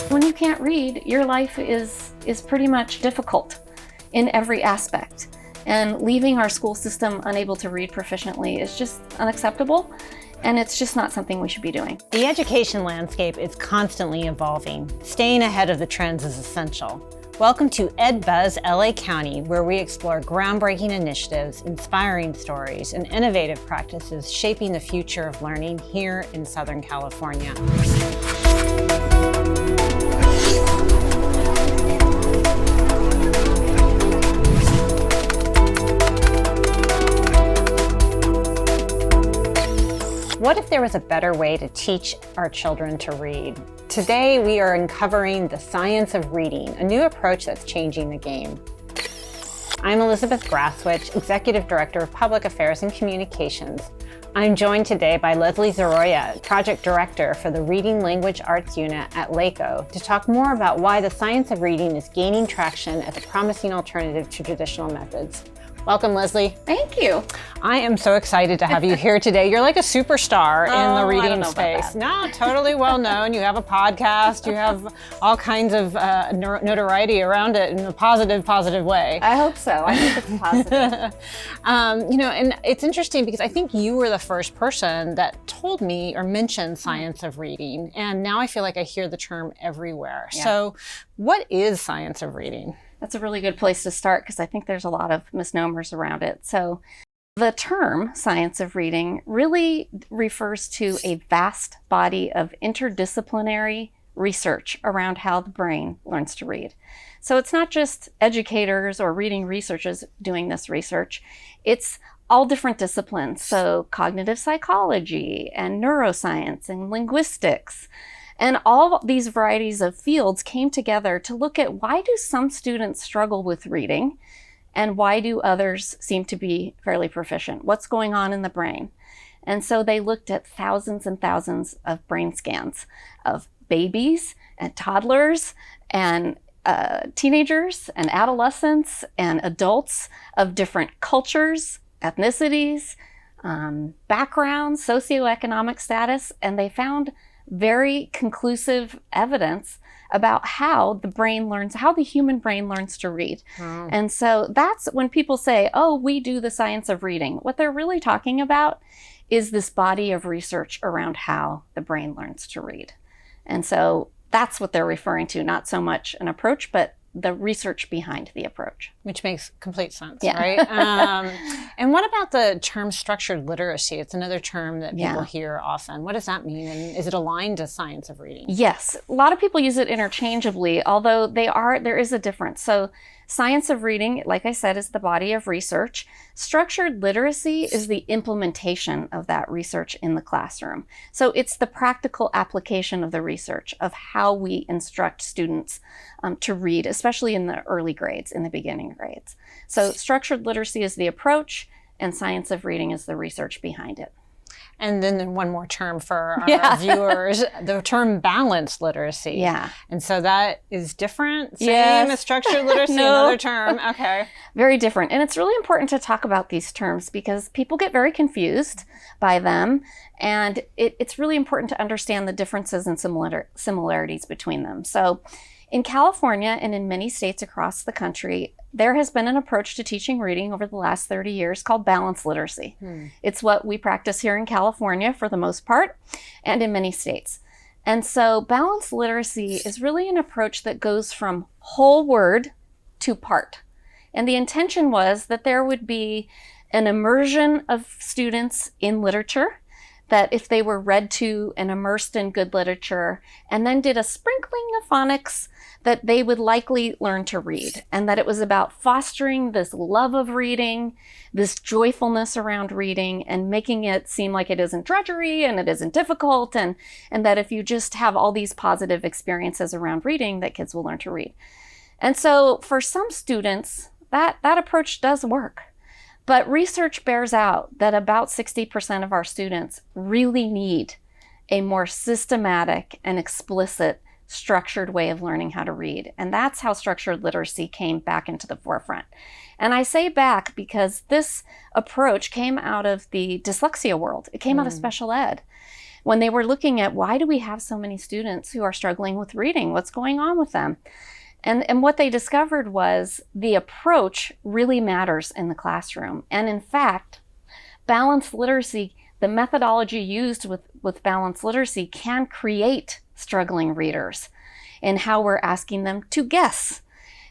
When you can't read, your life is pretty much difficult in every aspect. And leaving our school system unable to read proficiently is just unacceptable, and it's just not something we should be doing. The education landscape is constantly evolving. Staying ahead of the trends is essential. Welcome to EdBuzz LA County, where we explore groundbreaking initiatives, inspiring stories, and innovative practices shaping the future of learning here in Southern California. What if there was a better way to teach our children to read? Today, we are uncovering the science of reading, a new approach that's changing the game. I'm Elizabeth Grasswich, Executive Director of Public Affairs and Communications. I'm joined today by Leslie Zoroya, Project Director for the Reading Language Arts Unit at LACOE, to talk more about why the science of reading is gaining traction as a promising alternative to traditional methods. Welcome, Leslie. Thank you. I am so excited to have you here today. You're like a superstar in the reading space. No, totally well known. You have a podcast. You have all kinds of notoriety around it in a positive way. I hope so. I think it's positive. And it's interesting because I think you were the first person that told me or mentioned science of reading. And now I feel like I hear the term everywhere. Yeah. So what is science of reading? That's a really good place to start because I think there's a lot of misnomers around it. So the term science of reading really refers to a vast body of interdisciplinary research around how the brain learns to read. So it's not just educators or reading researchers doing this research. It's all different disciplines. So cognitive psychology and neuroscience and linguistics. And all these varieties of fields came together to look at why do some students struggle with reading and why do others seem to be fairly proficient? What's going on in the brain? And so they looked at thousands and thousands of brain scans of babies and toddlers and teenagers and adolescents and adults of different cultures, ethnicities, backgrounds, socioeconomic status, and they found very conclusive evidence about how the human brain learns to read. Oh. And so that's when people say, oh, we do the science of reading. What they're really talking about is this body of research around how the brain learns to read. And so that's what they're referring to, not so much an approach, but the research behind the approach. Which makes complete sense, yeah. Right? And what about the term structured literacy? It's another term that people hear often. What does that mean? And is it aligned to science of reading? Yes, a lot of people use it interchangeably, although there is a difference. So science of reading, like I said, is the body of research. Structured literacy is the implementation of that research in the classroom. So it's the practical application of the research of how we instruct students to read, especially in the early grades, in the beginning grades. So structured literacy is the approach, and science of reading is the research behind it. And then one more term for our viewers, the term balanced literacy. Yeah. And so that is different? Same as structured literacy, another term. Okay. Very different. And it's really important to talk about these terms because people get very confused by them. And it's really important to understand the differences and similarities between them. So in California and in many states across the country, there has been an approach to teaching reading over the last 30 years called balanced literacy. It's what we practice here in California for the most part and in many states. And so balanced literacy is really an approach that goes from whole word to part. And the intention was that there would be an immersion of students in literature, that if they were read to and immersed in good literature and then did a sprinkling of phonics, that they would likely learn to read, and that it was about fostering this love of reading, this joyfulness around reading, and making it seem like it isn't drudgery and it isn't difficult, and that if you just have all these positive experiences around reading, that kids will learn to read. And so for some students, that approach does work. But research bears out that about 60% of our students really need a more systematic and explicit structured way of learning how to read. And that's how structured literacy came back into the forefront. And I say back because this approach came out of the dyslexia world. It came out of special ed. when they were looking at why do we have so many students who are struggling with reading? What's going on with them? And what they discovered was the approach really matters in the classroom. And in fact, balanced literacy, the methodology used with balanced literacy can create struggling readers in how we're asking them to guess.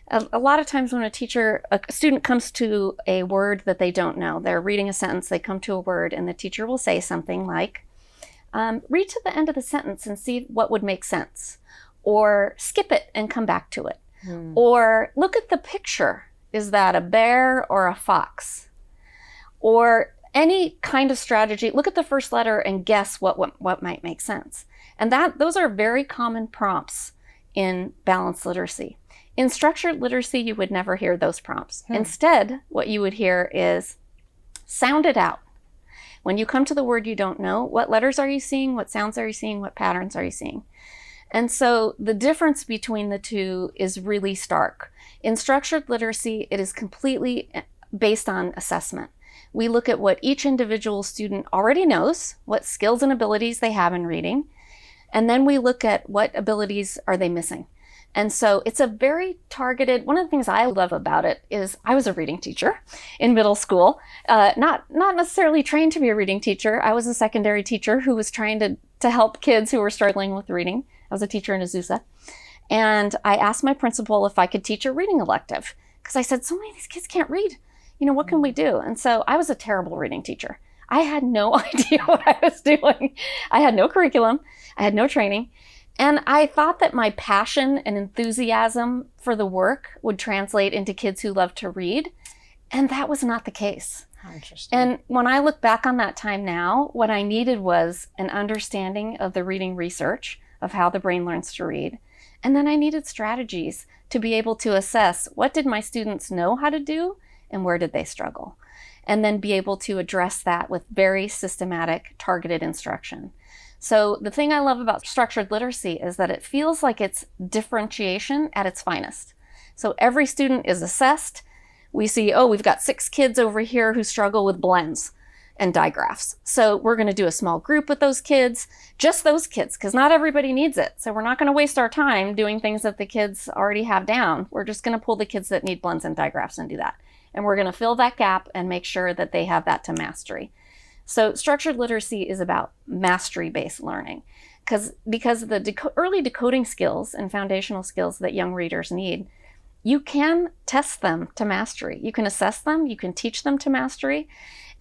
A lot of times when a student comes to a word that they don't know, they're reading a sentence, they come to a word, and the teacher will say something like, read to the end of the sentence and see what would make sense, or skip it and come back to it. Or look at the picture. Is that a bear or a fox? Or any kind of strategy. Look at the first letter and guess what might make sense. And those are very common prompts in balanced literacy. In structured literacy, you would never hear those prompts. Instead, what you would hear is sound it out. When you come to the word you don't know, what letters are you seeing? What sounds are you seeing? What patterns are you seeing? And so the difference between the two is really stark. In structured literacy, it is completely based on assessment. We look at what each individual student already knows, what skills and abilities they have in reading, and then we look at what abilities are they missing. And so it's a very targeted, one of the things I love about it is I was a reading teacher in middle school, not necessarily trained to be a reading teacher. I was a secondary teacher who was trying to help kids who were struggling with reading. I was a teacher in Azusa. And I asked my principal if I could teach a reading elective because I said, so many of these kids can't read. What can we do? And so I was a terrible reading teacher. I had no idea what I was doing. I had no curriculum. I had no training. And I thought that my passion and enthusiasm for the work would translate into kids who love to read. And that was not the case. How interesting. And when I look back on that time now, what I needed was an understanding of the reading research of how the brain learns to read. And then I needed strategies to be able to assess what did my students know how to do and where did they struggle? And then be able to address that with very systematic, targeted instruction. So the thing I love about structured literacy is that it feels like it's differentiation at its finest. So every student is assessed. We see, we've got 6 kids over here who struggle with blends and digraphs. So we're going to do a small group with those kids, just those kids, because not everybody needs it. So we're not going to waste our time doing things that the kids already have down. We're just going to pull the kids that need blends and digraphs and do that. And we're going to fill that gap and make sure that they have that to mastery. So structured literacy is about mastery-based learning because the early decoding skills and foundational skills that young readers need, you can test them to mastery. You can assess them, you can teach them to mastery,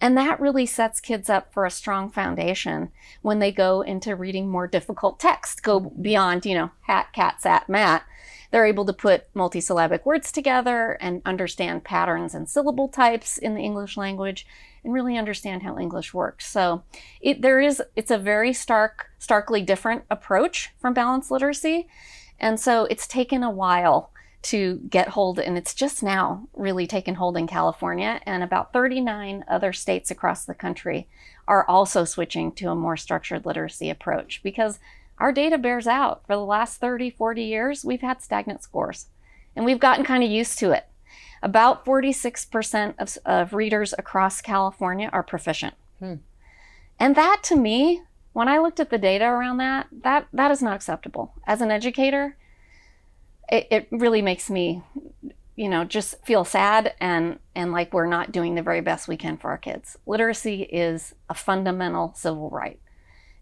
and that really sets kids up for a strong foundation when they go into reading more difficult text, go beyond, hat, cat, sat, mat. They're able to put multisyllabic words together and understand patterns and syllable types in the English language and really understand how English works. So it's a very starkly different approach from balanced literacy. And so it's taken a while to get hold, and it's just now really taken hold in California, and about 39 other states across the country are also switching to a more structured literacy approach because our data bears out. For the last 30, 40 years, we've had stagnant scores, and we've gotten kind of used to it. About 46% of readers across California are proficient. And that, to me, when I looked at the data around that is not acceptable. As an educator, it really makes me, just feel sad and like we're not doing the very best we can for our kids. Literacy is a fundamental civil right.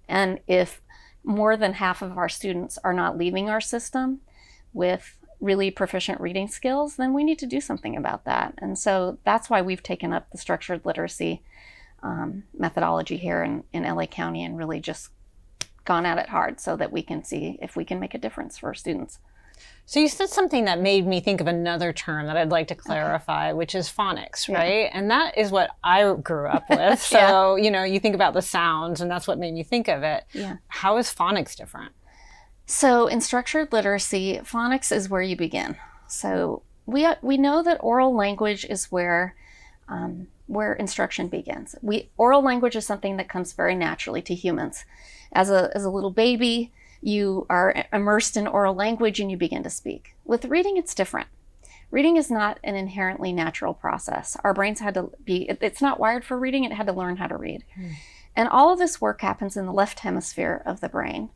And if more than half of our students are not leaving our system with really proficient reading skills, then we need to do something about that. And so that's why we've taken up the structured literacy methodology here in LA County and really just gone at it hard so that we can see if we can make a difference for our students. So you said something that made me think of another term that I'd like to clarify, which is phonics, right? And that is what I grew up with. So, you think about the sounds and that's what made me think of it. Yeah. How is phonics different? So in structured literacy, phonics is where you begin. So we know that oral language is where instruction begins. Oral language is something that comes very naturally to humans. As a little baby, you are immersed in oral language and you begin to speak. With reading, it's different. Reading is not an inherently natural process. Our brains it's not wired for reading, it had to learn how to read. And all of this work happens in the left hemisphere of the brain.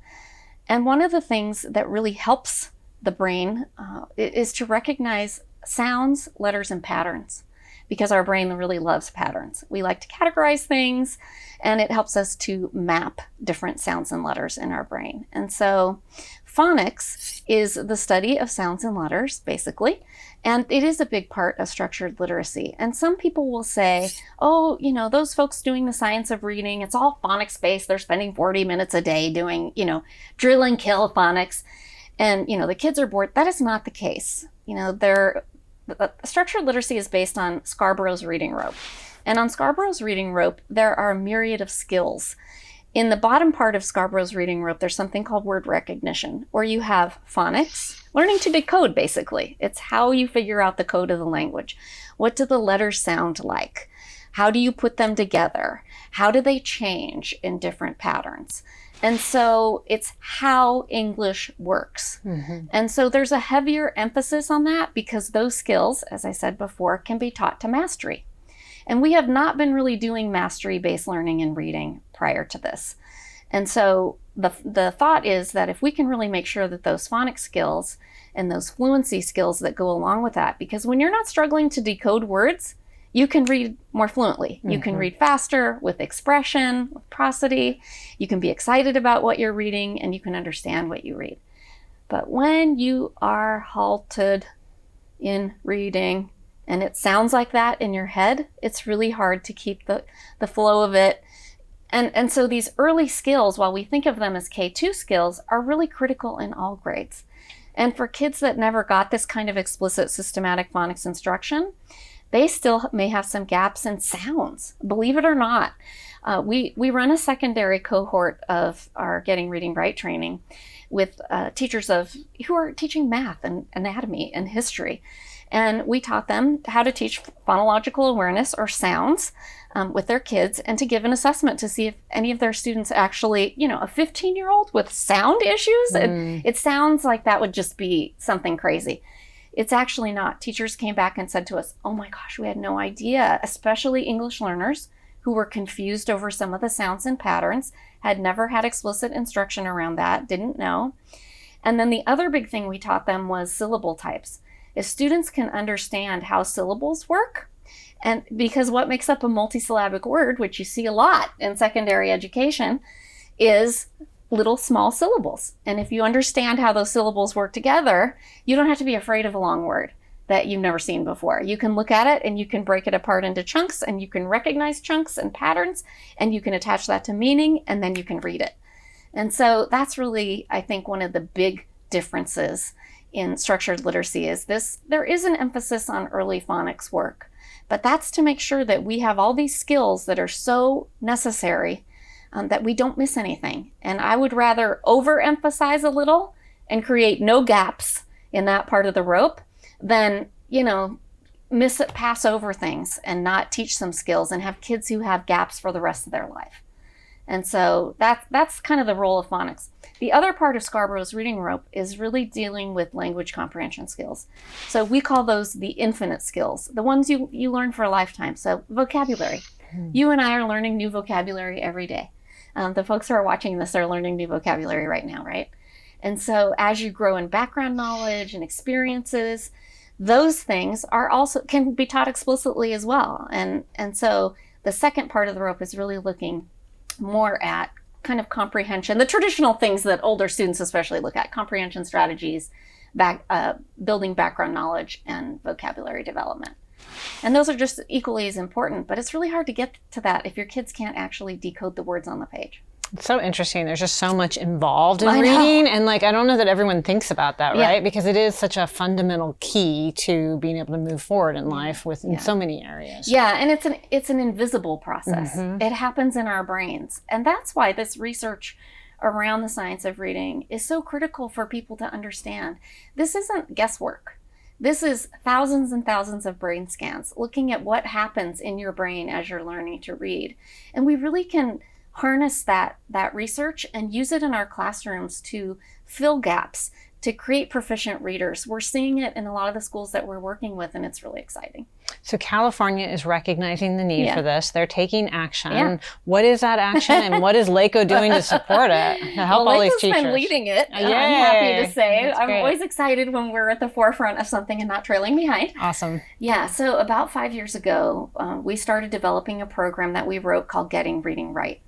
And one of the things that really helps the brain is to recognize sounds, letters, and patterns, because our brain really loves patterns. We like to categorize things, and it helps us to map different sounds and letters in our brain. And so phonics is the study of sounds and letters, basically, and it is a big part of structured literacy. And some people will say, oh, you know, those folks doing the science of reading, it's all phonics based. They're spending 40 minutes a day doing, you know, drill and kill phonics. And, you know, the kids are bored. That is not the case. You know, structured literacy is based on Scarborough's reading rope. And on Scarborough's reading rope, there are a myriad of skills. In the bottom part of Scarborough's reading rope, there's something called word recognition, where you have phonics, learning to decode, basically. It's how you figure out the code of the language. What do the letters sound like? How do you put them together? How do they change in different patterns? And so it's how English works. Mm-hmm. And so there's a heavier emphasis on that because those skills, as I said before, can be taught to mastery. And we have not been really doing mastery-based learning in reading prior to this. And so the thought is that if we can really make sure that those phonics skills and those fluency skills that go along with that, because when you're not struggling to decode words, you can read more fluently. You can read faster with expression, with prosody. You can be excited about what you're reading, and you can understand what you read. But when you are halted in reading, and it sounds like that in your head, it's really hard to keep the flow of it. And so these early skills, while we think of them as K2 skills, are really critical in all grades. And for kids that never got this kind of explicit systematic phonics instruction, they still may have some gaps in sounds, believe it or not. We run a secondary cohort of our Getting Reading Right training with teachers who are teaching math and anatomy and history. And we taught them how to teach phonological awareness or sounds with their kids, and to give an assessment to see if any of their students actually, you know, a 15-year-old with sound issues, it sounds like that would just be something crazy. It's actually not. Teachers came back and said to us, oh my gosh, we had no idea, especially English learners who were confused over some of the sounds and patterns, had never had explicit instruction around that, didn't know. And then the other big thing we taught them was syllable types. If students can understand how syllables work, and because what makes up a multisyllabic word, which you see a lot in secondary education, is little small syllables. And if you understand how those syllables work together, you don't have to be afraid of a long word that you've never seen before. You can look at it and you can break it apart into chunks, and you can recognize chunks and patterns, and you can attach that to meaning, and then you can read it. And so that's really, I think, one of the big differences in structured literacy is this. There is an emphasis on early phonics work, but that's to make sure that we have all these skills that are so necessary that we don't miss anything. And I would rather overemphasize a little and create no gaps in that part of the rope than, you know, pass over things and not teach some skills and have kids who have gaps for the rest of their life. And so that's kind of the role of phonics. The other part of Scarborough's reading rope is really dealing with language comprehension skills. So we call those the infinite skills, the ones you learn for a lifetime. So vocabulary. You and I are learning new vocabulary every day. The folks who are watching this are learning new vocabulary right now, right? And so as you grow in background knowledge and experiences, those things are also can be taught explicitly as well. And so the second part of the rope is really looking more at kind of comprehension, the traditional things that older students especially look at, comprehension strategies, building background knowledge, and vocabulary development. And those are just equally as important, but it's really hard to get to that if your kids can't actually decode the words on the page. It's so interesting. There's just so much involved in reading. And I don't know that everyone thinks about that, right? Because it is such a fundamental key to being able to move forward in life in so many areas. Yeah, and it's an invisible process. It happens in our brains. And that's why this research around the science of reading is so critical for people to understand. This isn't guesswork. This is thousands and thousands of brain scans looking at what happens in your brain as you're learning to read. And we really can harness that research and use it in our classrooms to fill gaps, to create proficient readers. We're seeing it in a lot of the schools that we're working with, and it's really exciting. So California is recognizing the need for this. They're taking action. Yeah. What is that action, and what is LACOE doing to support it, to help all these teachers? LACOE's been leading it, Yay. I'm happy to say. That's I'm great. always excited when we're at the forefront of something and not trailing behind. Awesome. Yeah, so about 5 years ago, we started developing a program that we wrote called Getting Reading Right.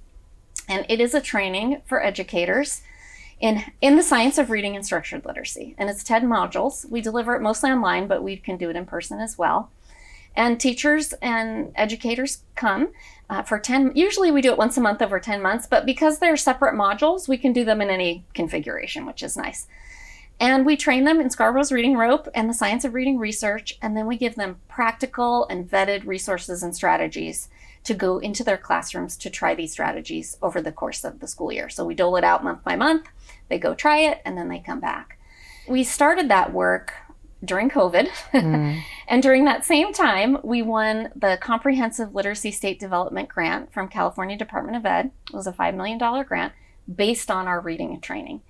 And it is a training for educators in the science of reading and structured literacy. And it's 10 modules. We deliver it mostly online, but we can do it in person as well. And teachers and educators come for 10, usually we do it once a month over 10 months, but because they're separate modules, we can do them in any configuration, which is nice. And we train them in Scarborough's reading rope and the science of reading research, and then we give them practical and vetted resources and strategies to go into their classrooms to try these strategies over the course of the school year. So we dole it out month by month, they go try it, and then they come back. We started that work during COVID, and during that same time, we won the Comprehensive Literacy State Development Grant from California Department of Ed. It was a $5 million grant based on our reading and training.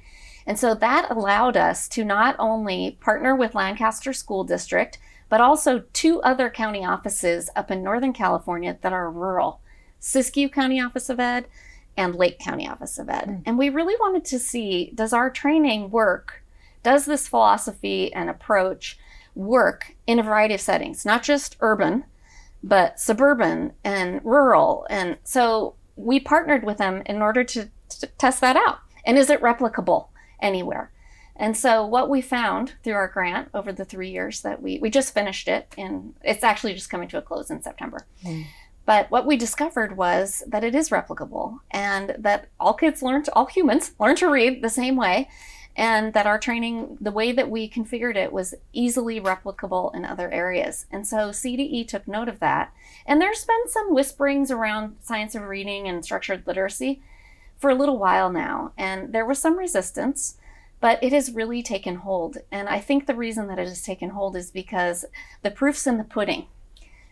And so that allowed us to not only partner with Lancaster School District, but also 2 other county offices up in Northern California that are rural, Siskiyou County Office of Ed and Lake County Office of Ed. And we really wanted to see, does our training work? Does this philosophy and approach work in a variety of settings, not just urban, but suburban and rural? And so we partnered with them in order to test that out. And is it replicable anywhere? And so what we found through our grant over the 3 years that we just finished it, and it's actually just coming to a close in September. But what we discovered was that it is replicable, and that all humans learn to read the same way, and that our training, the way that we configured it, was easily replicable in other areas. And so CDE took note of that. And there's been some whisperings around science of reading and structured literacy for a little while now, and there was some resistance, but it has really taken hold. And I think the reason that it has taken hold is because the proof's in the pudding.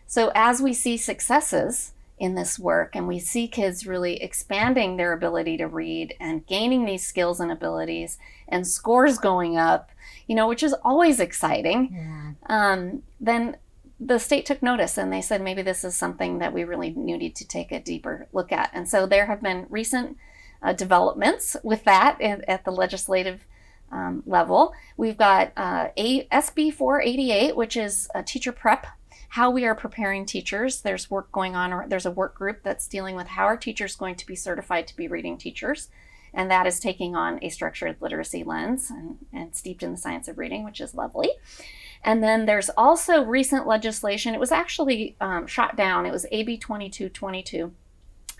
So as we see successes in this work, and we see kids really expanding their ability to read and gaining these skills and abilities and scores going up, which is always exciting, then the state took notice, and they said maybe this is something that we really need to take a deeper look at. And so there have been recent developments with that at the legislative level. We've got SB 488, which is a teacher prep, how we are preparing teachers. There's work going on, there's a work group that's dealing with how are teachers going to be certified to be reading teachers. And that is taking on a structured literacy lens and steeped in the science of reading, which is lovely. And then there's also recent legislation. It was actually shot down. It was AB 2222.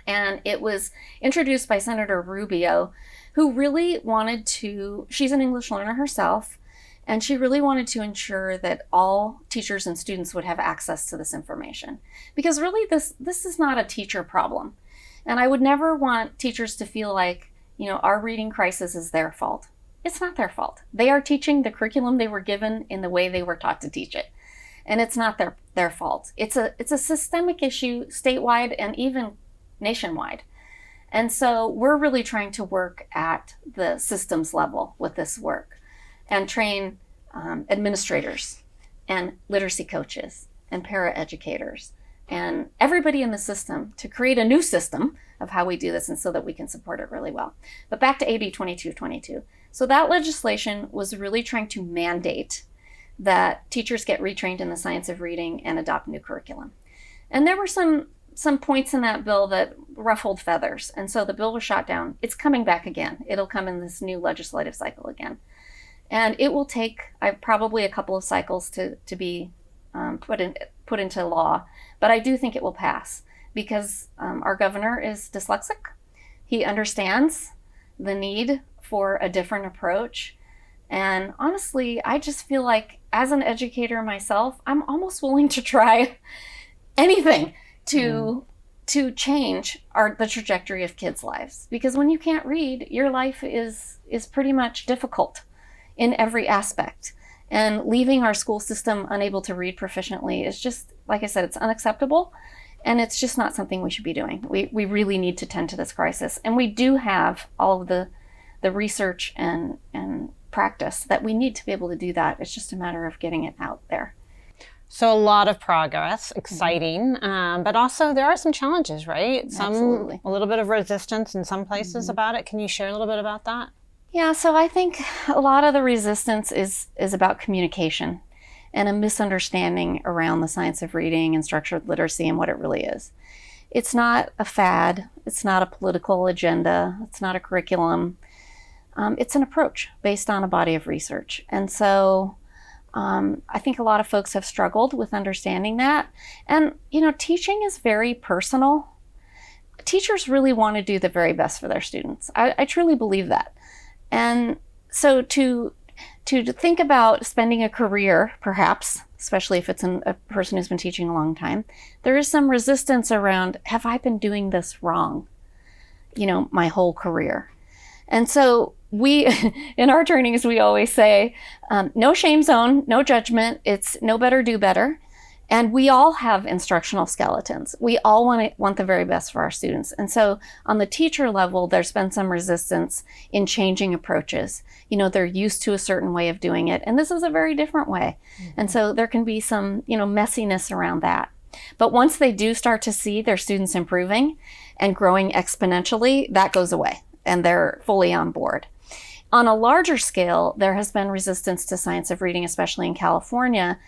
And it was introduced by Senator Rubio, who really wanted to, she's an English learner herself, and she really wanted to ensure that all teachers and students would have access to this information. Because really this is not a teacher problem. And I would never want teachers to feel like, our reading crisis is their fault. It's not their fault. They are teaching the curriculum they were given in the way they were taught to teach it. And it's not their fault. It's a systemic issue statewide and even nationwide. And so we're really trying to work at the systems level with this work and train administrators and literacy coaches and paraeducators and everybody in the system to create a new system of how we do this, and so that we can support it really well. But back to AB 2222. So that legislation was really trying to mandate that teachers get retrained in the science of reading and adopt new curriculum. And there were some points in that bill that ruffled feathers. And so the bill was shot down. It's coming back again. It'll come in this new legislative cycle again. And it will take probably a couple of cycles to be put into law. But I do think it will pass because our governor is dyslexic. He understands the need for a different approach. And honestly, I just feel like as an educator myself, I'm almost willing to try anything to change the trajectory of kids' lives. Because when you can't read, your life is pretty much difficult in every aspect. And leaving our school system unable to read proficiently is just, like I said, it's unacceptable. And it's just not something we should be doing. We really need to tend to this crisis. And we do have all of the research and practice, that we need to be able to do that. It's just a matter of getting it out there. So a lot of progress, exciting, but also there are some challenges, right? Absolutely. A little bit of resistance in some places about it. Can you share a little bit about that? Yeah, so I think a lot of the resistance is about communication and a misunderstanding around the science of reading and structured literacy and what it really is. It's not a fad. It's not a political agenda. It's not a curriculum. It's an approach based on a body of research. And so I think a lot of folks have struggled with understanding that. And, teaching is very personal. Teachers really want to do the very best for their students. I truly believe that. And so to think about spending a career, perhaps, especially if it's a person who's been teaching a long time, there is some resistance around, have I been doing this wrong, my whole career? And so we, in our trainings, we always say, no shame zone, no judgment, it's know better, do better. And we all have instructional skeletons. We all want the very best for our students. And so on the teacher level, there's been some resistance in changing approaches. They're used to a certain way of doing it, and this is a very different way. Mm-hmm. And so there can be some, messiness around that. But once they do start to see their students improving and growing exponentially, that goes away, and they're fully on board. On a larger scale, there has been resistance to science of reading, especially in California,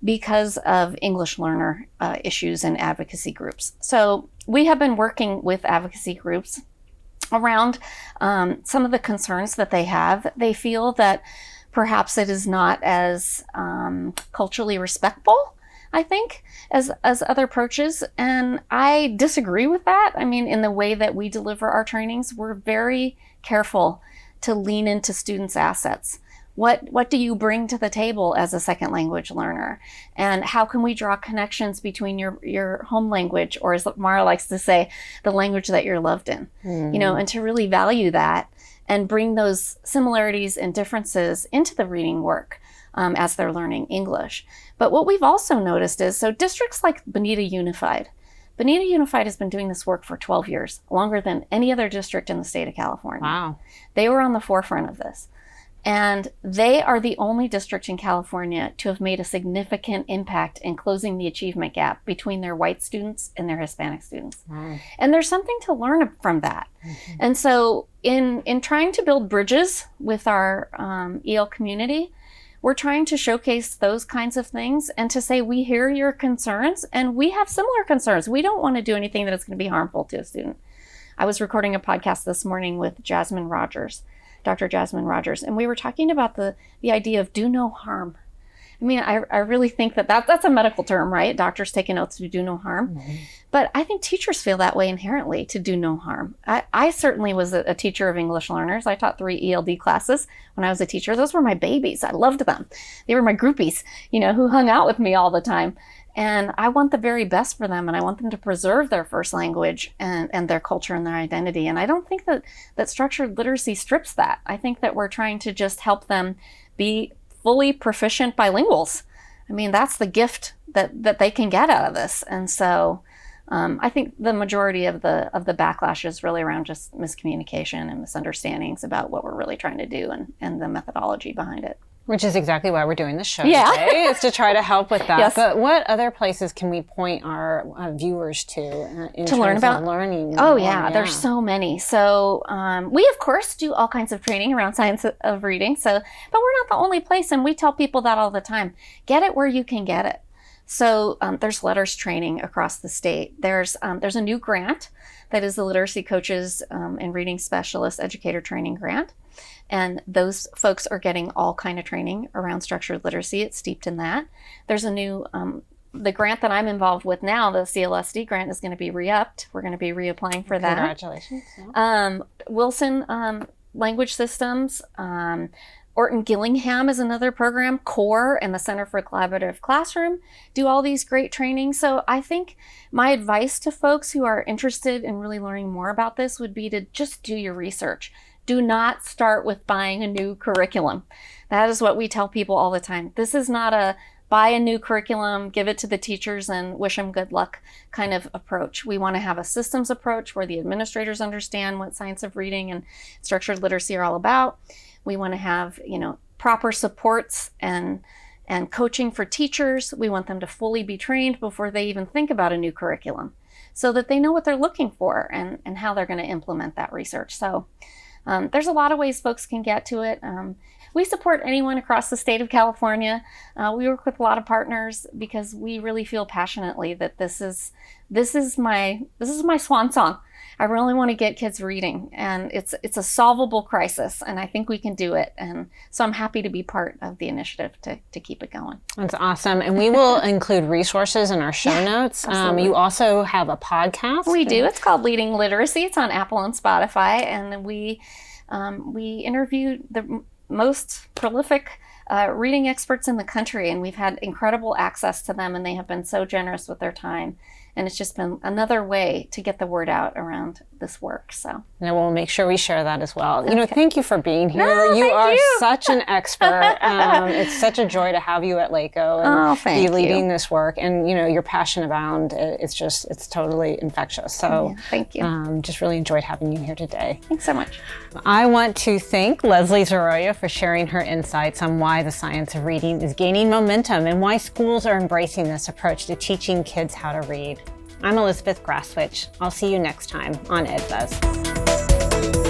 because of English learner issues and advocacy groups. So we have been working with advocacy groups around some of the concerns that they have. They feel that perhaps it is not as culturally respectful, I think, as other approaches. And I disagree with that. I mean, in the way that we deliver our trainings, we're very careful to lean into students' assets. What do you bring to the table as a second language learner? And how can we draw connections between your home language, or as Mara likes to say, the language that you're loved in, and to really value that and bring those similarities and differences into the reading work as they're learning English. But what we've also noticed is, so districts like Bonita Unified has been doing this work for 12 years, longer than any other district in the state of California. Wow. They were on the forefront of this. And they are the only district in California to have made a significant impact in closing the achievement gap between their white students and their Hispanic students. Wow. And there's something to learn from that. Mm-hmm. And so in trying to build bridges with our EL community, we're trying to showcase those kinds of things and to say, we hear your concerns and we have similar concerns. We don't want to do anything that is going to be harmful to a student. I was recording a podcast this morning with Dr. Jasmine Rogers, and we were talking about the idea of do no harm. I mean, I really think that's a medical term, right? Doctors take an oath to do no harm. Mm-hmm. But I think teachers feel that way inherently, to do no harm. I certainly was a teacher of English learners. I taught 3 ELD classes when I was a teacher. Those were my babies. I loved them. They were my groupies, who hung out with me all the time. And I want the very best for them, and I want them to preserve their first language and their culture and their identity. And I don't think that structured literacy strips that. I think that we're trying to just help them be fully proficient bilinguals. I mean, that's the gift that they can get out of this. And so I think the majority of the backlash is really around just miscommunication and misunderstandings about what we're really trying to do and the methodology behind it. Which is exactly why we're doing this show today, is to try to help with that. Yes. But what other places can we point our viewers to in terms learn about of learning? Oh, yeah, there's so many. So we, of course, do all kinds of training around science of reading. But we're not the only place, and we tell people that all the time. Get it where you can get it. So there's letters training across the state. There's a new grant that is the Literacy Coaches and Reading Specialist Educator Training Grant. And those folks are getting all kind of training around structured literacy. It's steeped in that. There's a new, the grant that I'm involved with now, the CLSD grant, is going to be re-upped. We're going to be reapplying for that. Congratulations. Yeah. Wilson Language Systems. Orton Gillingham is another program. CORE and the Center for Collaborative Classroom do all these great trainings. So I think my advice to folks who are interested in really learning more about this would be to just do your research. Do not start with buying a new curriculum. That is what we tell people all the time. This is not a buy a new curriculum, give it to the teachers, and wish them good luck kind of approach. We want to have a systems approach where the administrators understand what science of reading and structured literacy are all about. We want to have, proper supports and coaching for teachers. We want them to fully be trained before they even think about a new curriculum so that they know what they're looking for and how they're going to implement that research. So there's a lot of ways folks can get to it. We support anyone across the state of California. We work with a lot of partners because we really feel passionately that this is my swan song. I really want to get kids reading, and it's a solvable crisis, and I think we can do it. And so I'm happy to be part of the initiative to keep it going. That's awesome. And we will include resources in our show notes. You also have a podcast. We do. It's called Leading Literacy. It's on Apple and Spotify, and we interview the most prolific reading experts in the country, and we've had incredible access to them, and they have been so generous with their time. And it's just been another way to get the word out around this work. So, and we'll make sure we share that as well. Okay. Thank you for being here. No, you are you. such an expert. It's such a joy to have you at LACOE and be leading this work. And your passion abound. It's totally infectious. So, thank you. Just really enjoyed having you here today. Thanks so much. I want to thank Leslie Zoroya for sharing her insights on why the science of reading is gaining momentum and why schools are embracing this approach to teaching kids how to read. I'm Elizabeth Grasswich. I'll see you next time on EdBuzz.